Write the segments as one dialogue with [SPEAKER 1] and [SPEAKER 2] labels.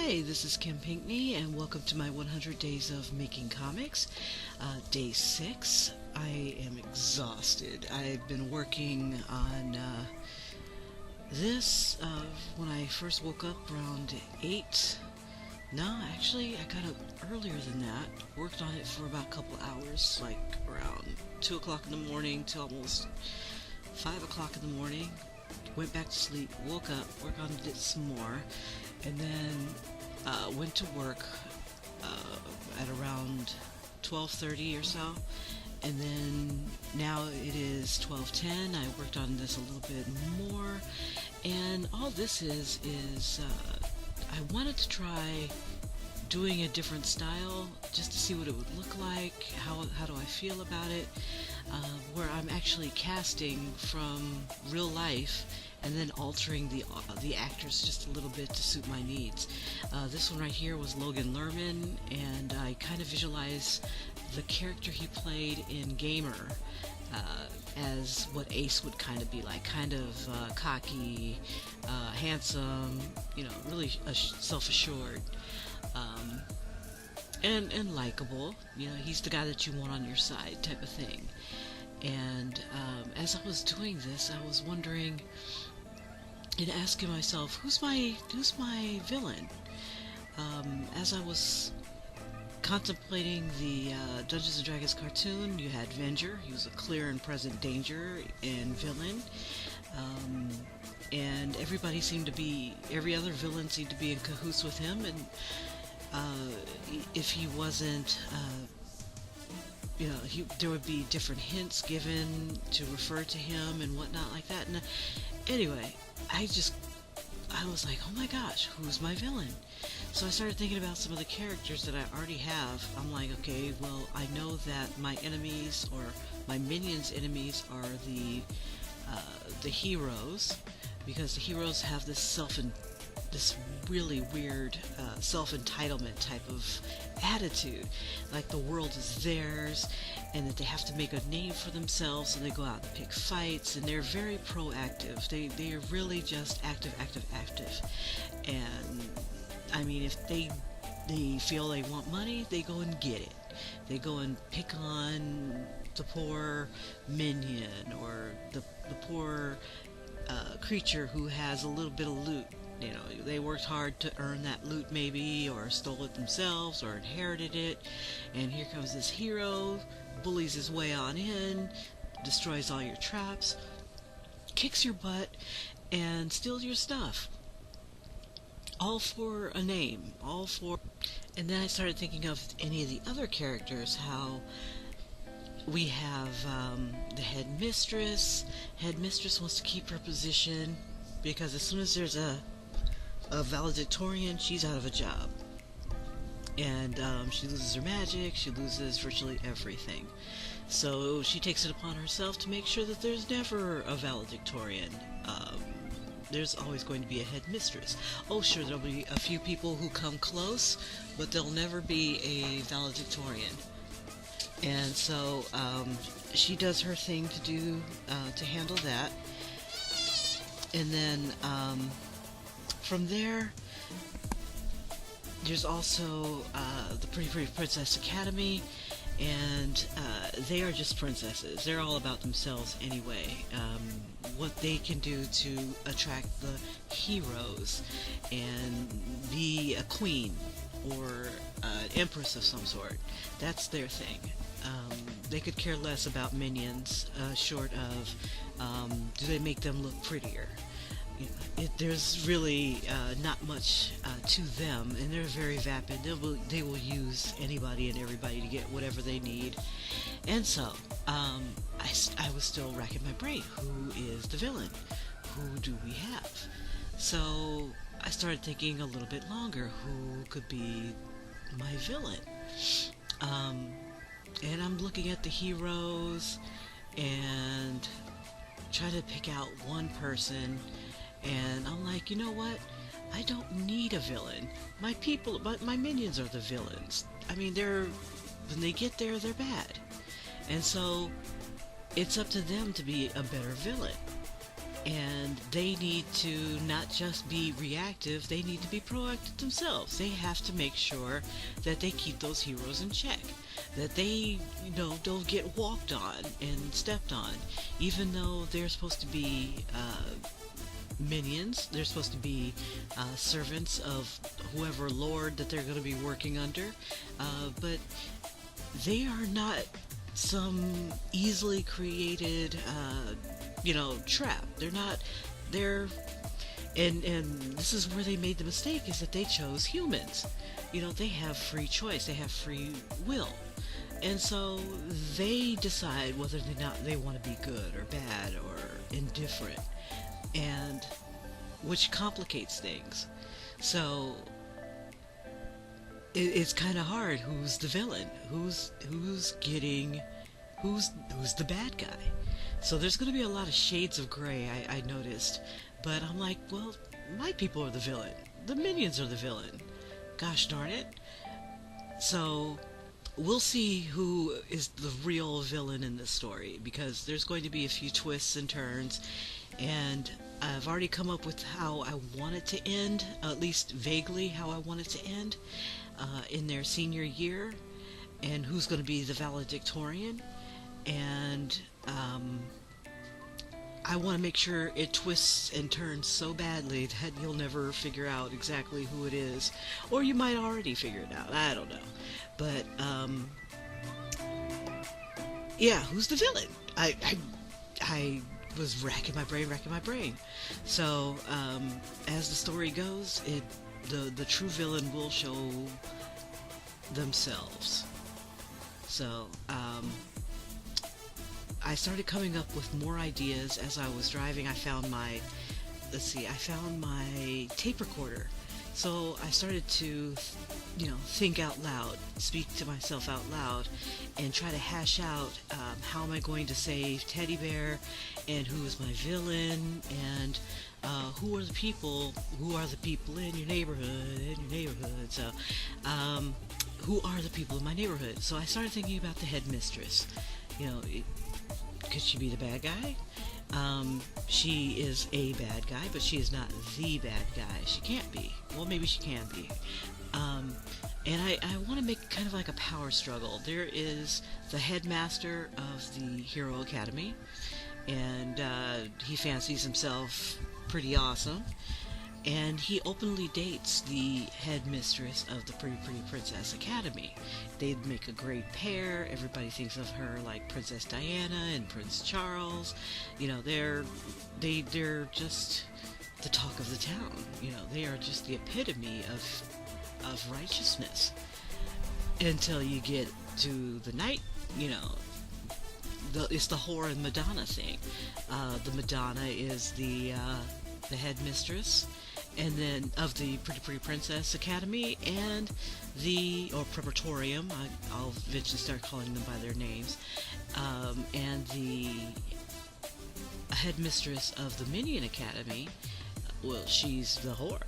[SPEAKER 1] Hi, this is Kim Pinkney, and welcome to my 100 Days of Making Comics. Day 6. I am exhausted. I've been working on this when I first woke up around 8. No, actually, I got up earlier than that. Worked on it for about a couple hours, like around 2 o'clock in the morning to almost 5 o'clock in the morning. Went back to sleep, woke up, worked on it some more, and then went to work at around 12:30 or so, and then now it is 12:10. I worked on this a little bit more, and all this is I wanted to try doing a different style just to see what it would look like. How do I feel about it? Where I'm actually casting from real life and then altering the actors just a little bit to suit my needs. This one right here was Logan Lerman, and I kind of visualize the character he played in Gamer as what Ace would kind of be like, kind of cocky, handsome, really self-assured, and likable. He's the guy that you want on your side, type of thing. And as I was doing this, I was wondering and asking myself, who's my villain? As I was contemplating the Dungeons and Dragons cartoon, you had Venger. He was a clear and present danger and villain. And every other villain seemed to be in cahoots with him, and if he wasn't, there would be different hints given to refer to him and whatnot like that. And anyway, I was like, oh my gosh, who's my villain? So I started thinking about some of the characters that I already have. I'm like, okay, well, I know that my enemies, or my minions' enemies, are the heroes, because the heroes have this really weird self-entitlement type of attitude, like the world is theirs and that they have to make a name for themselves, and they go out and pick fights, and they're very proactive. They are really just active. And I mean, if they feel they want money, they go and get it. They go and pick on the poor minion, or the poor creature who has a little bit of loot. They worked hard to earn that loot, maybe, or stole it themselves, or inherited it, and here comes this hero, bullies his way on in, destroys all your traps, kicks your butt, and steals your stuff. All for a name, And then I started thinking of any of the other characters, how we have the headmistress. Headmistress wants to keep her position, because as soon as there's a valedictorian, she's out of a job. And she loses her magic, she loses virtually everything. So she takes it upon herself to make sure that there's never a valedictorian. There's always going to be a headmistress. Oh, sure, there'll be a few people who come close, but there'll never be a valedictorian. And so she does her thing to handle that. And then from there, there's also the Pretty Princess Academy, and they are just princesses. They're all about themselves anyway. What they can do to attract the heroes and be a queen or an empress of some sort. That's their thing. They could care less about minions, short of do they make them look prettier. There's really not much to them, and they're very vapid. They will use anybody and everybody to get whatever they need. And so I was still racking my brain. Who is the villain? Who do we have? So I started thinking a little bit longer. Who could be my villain? And I'm looking at the heroes and trying to pick out one person. And I'm like, you know what? I don't need a villain. My minions are the villains. I mean, when they get there, they're bad. And so, it's up to them to be a better villain. And they need to not just be reactive, they need to be proactive themselves. They have to make sure that they keep those heroes in check, that they, don't get walked on and stepped on, even though they're supposed to be minions. They're supposed to be servants of whoever lord that they're going to be working under, but they are not some easily created trap. They're not. They're and this is where they made the mistake, is that they chose humans. They have free choice, they have free will, and so they decide whether or not they want to be good or bad or indifferent, and which complicates things. So it's kind of hard. Who's the villain? Who's the bad guy? So there's going to be a lot of shades of gray, I noticed. But I'm like, well, my people are the villain. The minions are the villain. Gosh darn it. So we'll see who is the real villain in this story, because there's going to be a few twists and turns, and I've already come up with how I want it to end, at least vaguely how I want it to end, in their senior year, and who's going to be the valedictorian. And I want to make sure it twists and turns so badly that you'll never figure out exactly who it is, or you might already figure it out. I don't know, but yeah, who's the villain? I was racking my brain. So as the story goes, the true villain will show themselves. So I started coming up with more ideas as I was driving. I found my tape recorder. So I started to, think out loud, speak to myself out loud, and try to hash out how am I going to save Teddy Bear, and who is my villain, and who are the people in your neighborhood. So who are the people in my neighborhood? So I started thinking about the headmistress. Could she be the bad guy? She is a bad guy, but she is not the bad guy. She can't be. Well, maybe she can be. And I want to make kind of like a power struggle. There is the headmaster of the Hero Academy, and he fancies himself pretty awesome. And he openly dates the headmistress of the Pretty Pretty Princess Academy. They'd make a great pair. Everybody thinks of her like Princess Diana and Prince Charles. They're just the talk of the town. They are just the epitome of righteousness. Until you get to the night, it's the whore and Madonna thing. The Madonna is the headmistress, and then of the Pretty Pretty Princess Academy, and or Preparatorium, I'll eventually start calling them by their names, and the headmistress of the Minion Academy. Well, she's the whore.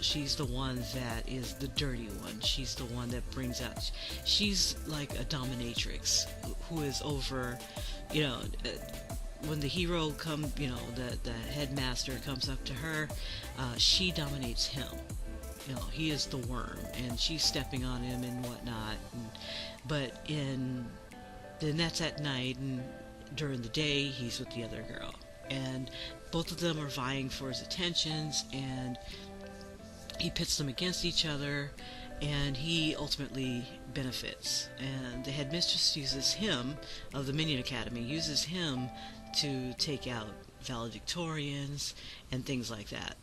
[SPEAKER 1] She's the one that is the dirty one. She's the one that brings out. She's like a dominatrix who is over. When the hero the headmaster comes up to her, she dominates him. He is the worm, and she's stepping on him and whatnot. Then that's at night, and during the day, he's with the other girl. And both of them are vying for his attentions, and he pits them against each other, and he ultimately benefits. And the headmistress uses him, of the Minion Academy, uses him to take out valedictorians and things like that.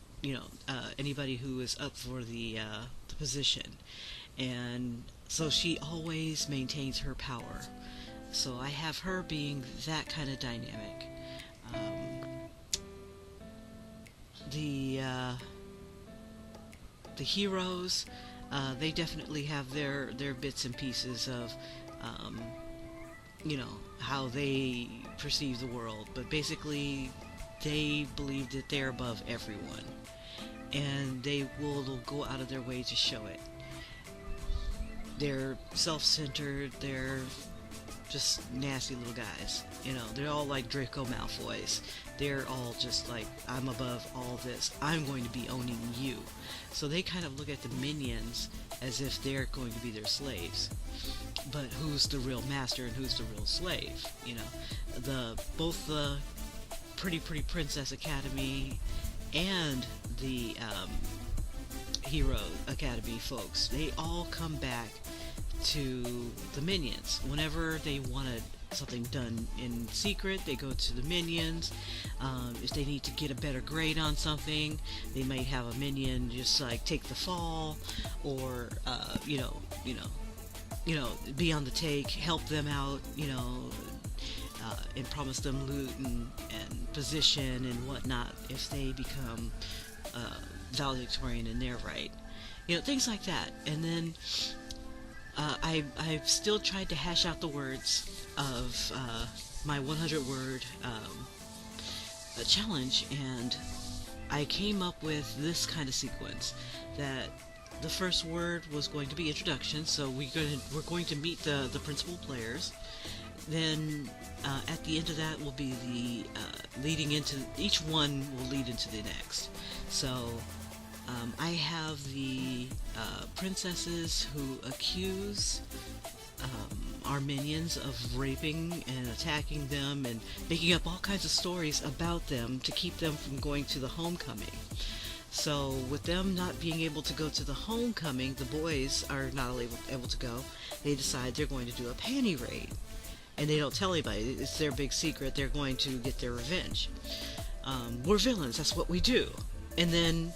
[SPEAKER 1] Anybody who is up for the position. And so she always maintains her power. So I have her being that kind of dynamic. The heroes, they definitely have their bits and pieces of how they perceive the world, but basically they believe that they're above everyone, and they will go out of their way to show it. They're self-centered, they're just nasty little guys. You know, they're all like Draco Malfoys. They're all just like, I'm above all this. I'm going to be owning you. So they kind of look at the minions as if they're going to be their slaves. But who's the real master and who's the real slave? You know, both the Pretty Princess Academy and the Hero Academy folks, they all come back to the minions. Whenever they wanted something done in secret, they go to the minions. If they need to get a better grade on something, they might have a minion just like take the fall, or be on the take, help them out, and promise them loot and position and whatnot if they become valedictorian in their right. Things like that. And then I've still tried to hash out the words of my 100-word challenge, and I came up with this kind of sequence that the first word was going to be introduction, so we're going to meet the principal players. Then at the end of that will be the leading into, each one will lead into the next. So I have the princesses who accuse our minions of raping and attacking them and making up all kinds of stories about them to keep them from going to the homecoming. So with them not being able to go to the homecoming, the boys are not able to go. They decide they're going to do a panty raid. And they don't tell anybody. It's their big secret. They're going to get their revenge. We're villains. That's what we do. And then,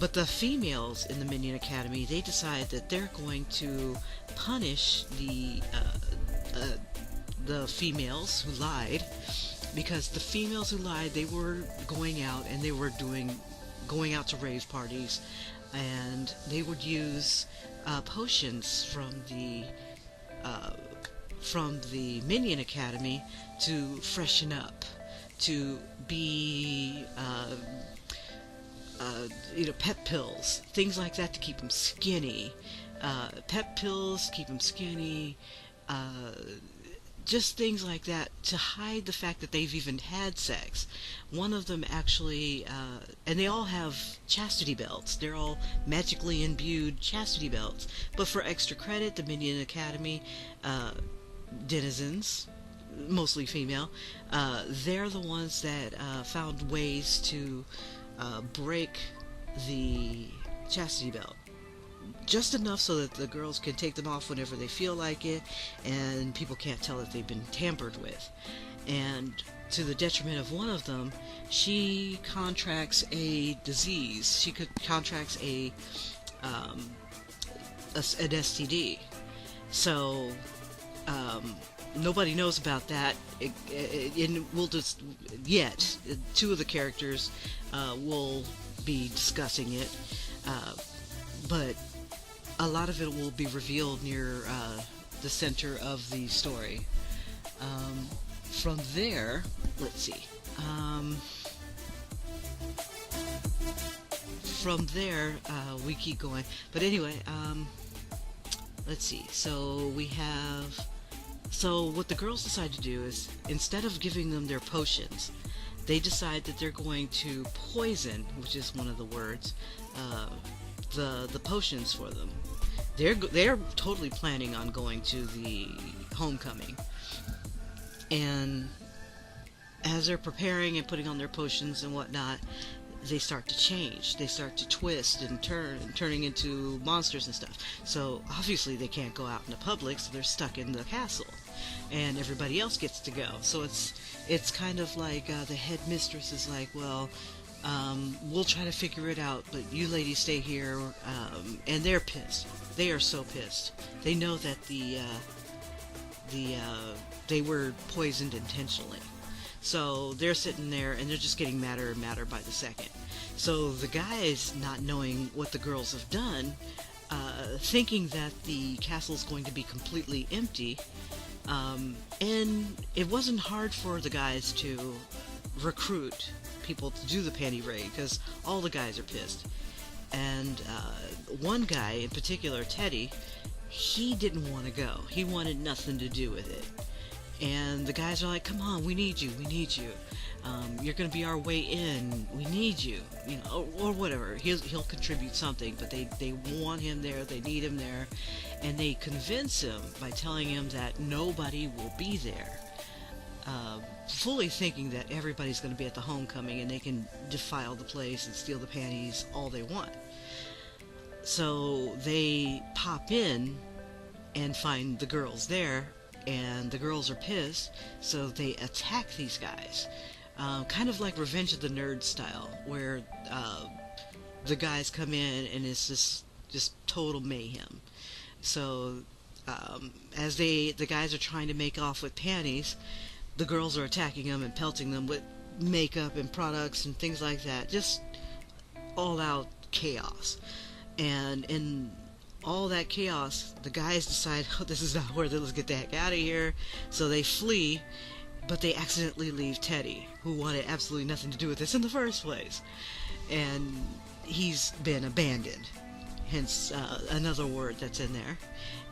[SPEAKER 1] but the females in the Minion Academy, they decide that they're going to punish the females who lied, because the females who lied, they were going out and they were going out to rave parties, and they would use potions from the Minion Academy to freshen up, to be pep pills, things like that to keep them skinny. Pep pills keep them skinny. Just things like that to hide the fact that they've even had sex. One of them actually, and they all have chastity belts. They're all magically imbued chastity belts. But for extra credit, the Minion Academy denizens, mostly female, they're the ones that found ways to break the chastity belt. Just enough so that the girls can take them off whenever they feel like it, and people can't tell that they've been tampered with. And to the detriment of one of them, she contracts a disease. She contracts an STD. So nobody knows about that. And we'll just yet. Two of the characters will be discussing it, but a lot of it will be revealed near the center of the story. From there, let's see. From there, we keep going. But anyway, let's see. So we have. So what the girls decide to do is, instead of giving them their potions, they decide that they're going to poison, which is one of the words, the potions for them. They're totally planning on going to the homecoming, and as they're preparing and putting on their potions and whatnot, they start to change. They start to twist and turning into monsters and stuff. So obviously they can't go out in the public, so they're stuck in the castle, and everybody else gets to go. So it's kind of like the headmistress is like, well, we'll try to figure it out, but you ladies stay here. And they're pissed. They are so pissed. They know that they were poisoned intentionally. So they're sitting there and they're just getting madder and madder by the second. So the guys, not knowing what the girls have done, thinking that the castle's going to be completely empty, and it wasn't hard for the guys to recruit people to do the panty raid, because all the guys are pissed. And one guy in particular, Teddy, he didn't want to go. He wanted nothing to do with it. And the guys are like, come on, we need you, we need you. You're going to be our way in. We need you, you know, or whatever. He'll contribute something, but they want him there. They need him there, and they convince him by telling him that nobody will be there, fully thinking that everybody's going to be at the homecoming and they can defile the place and steal the panties all they want. So they pop in and find the girls there, and the girls are pissed, so they attack these guys. Kind of like Revenge of the Nerds style, where the guys come in and it's just total mayhem. So as the guys are trying to make off with panties, the girls are attacking them and pelting them with makeup and products and things like that. Just all out chaos. And in all that chaos, the guys decide, oh, this is not worth it, let's get the heck out of here. So they flee, but they accidentally leave Teddy, who wanted absolutely nothing to do with this in the first place. And he's been abandoned, hence another word that's in there.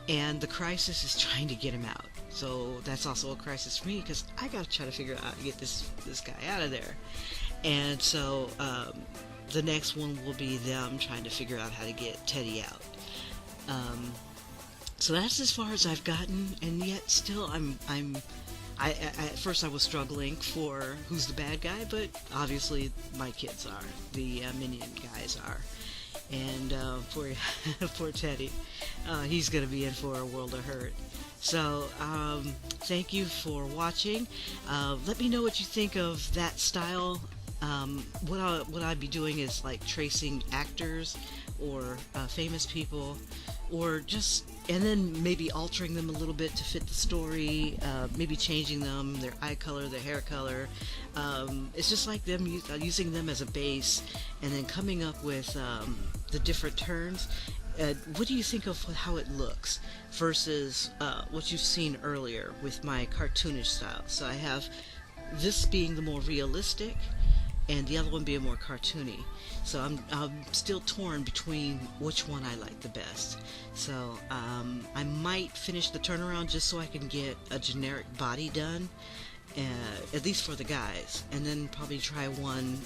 [SPEAKER 1] And the crisis is trying to get him out. So that's also a crisis for me, because I gotta try to figure out how to get this guy out of there. And so the next one will be them trying to figure out how to get Teddy out. So that's as far as I've gotten, and yet still at first I was struggling for who's the bad guy, but obviously my kids are, the Minion guys are. And poor Teddy, he's going to be in for a world of hurt. So thank you for watching. Let me know what you think of that style. What I'd be doing is like tracing actors or famous people, or just, and then maybe altering them a little bit to fit the story, maybe changing them, their eye color, their hair color. It's just like them using them as a base, and then coming up with the different turns. What do you think of how it looks versus what you've seen earlier with my cartoonish style? So I have this being the more realistic, and the other one being more cartoony. So I'm still torn between which one I like the best. So I might finish the turnaround just so I can get a generic body done, at least for the guys, and then probably try one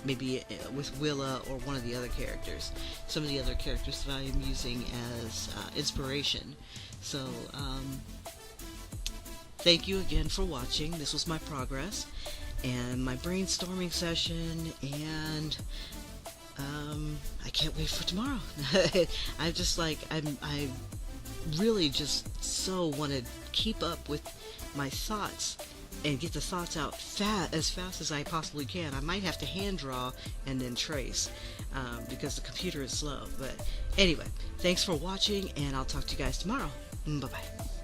[SPEAKER 1] maybe with Willa or one of the other characters. Some of the other characters that I am using as inspiration. So thank you again for watching. This was my progress and my brainstorming session, and I can't wait for tomorrow. I'm just like, I really just so want to keep up with my thoughts and get the thoughts out as fast as I possibly can. I might have to hand draw and then trace because the computer is slow. But anyway, thanks for watching, and I'll talk to you guys tomorrow. Bye-bye.